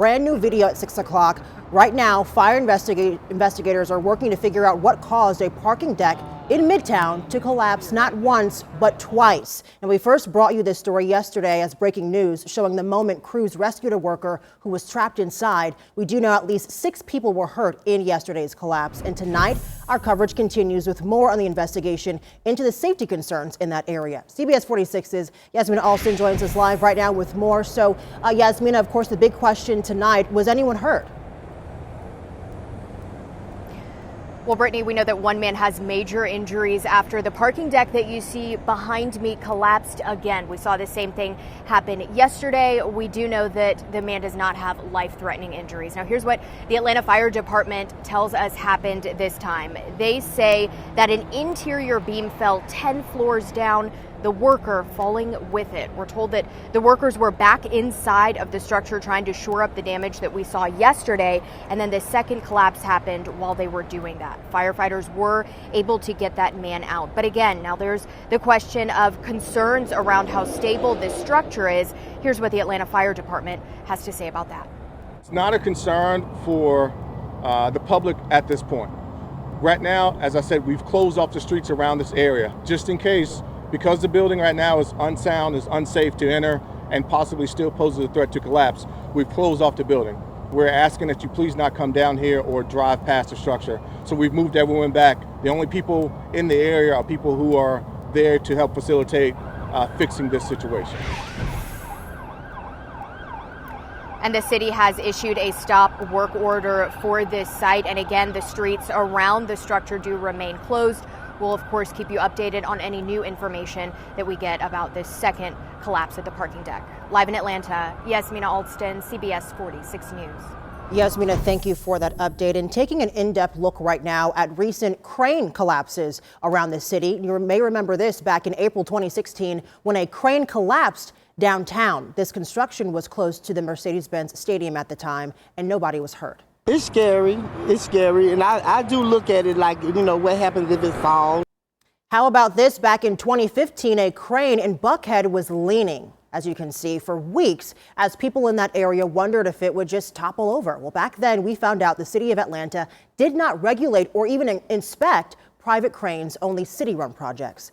Brand new video at 6 o'clock. Right now, fire investigators are working to figure out what caused a parking deck in Midtown to collapse not once, but twice. And we first brought you this story yesterday as breaking news, showing the moment crews rescued a worker who was trapped inside. We do know at least 6 people were hurt in yesterday's collapse. And tonight, our coverage continues with more on the investigation into the safety concerns in that area. CBS 46's JASMINA ALSTON joins us live right now with more. So, Yasmina, of course, the big question tonight, was anyone hurt? Well, Brittany, we know that one man has major injuries after the parking deck that you see behind me collapsed again. We saw the same thing happen yesterday. We do know that the man does not have life-threatening injuries. Now, here's what the Atlanta Fire Department tells us happened this time. They say that an interior beam fell 10 floors down, the worker falling with it. We're told that the workers were back inside of the structure trying to shore up the damage that we saw yesterday, and then the second collapse happened while they were doing that. Firefighters were able to get that man out. But again, now there's the question of concerns around how stable this structure is. Here's what the Atlanta Fire Department has to say about that. It's not a concern for the public at this point. Right now, as I said, we've closed off the streets around this area just in case. Because the building right now is unsound, is unsafe to enter, and possibly still poses a threat to collapse, we've closed off the building. We're asking that you please not come down here or drive past the structure. So we've moved everyone back. The only people in the area are people who are there to help facilitate fixing this situation. And the city has issued a stop work order for this site. And again, the streets around the structure do remain closed. We'll, of course, keep you updated on any new information that we get about this second collapse at the parking deck. Live in Atlanta, Yasmina Alston, CBS 46 News. Yasmina, thank you for that update. And taking an in-depth look right now at recent crane collapses around the city. You may remember this back in April 2016 when a crane collapsed downtown. This construction was close to the Mercedes-Benz Stadium at the time, and nobody was hurt. It's scary, and I do look at it like, you know, what happens if it falls. How about this? Back in 2015, a crane in Buckhead was leaning, as you can see, for weeks as people in that area wondered if it would just topple over. Well, back then we found out the city of Atlanta did not regulate or even inspect private cranes, only city-run projects.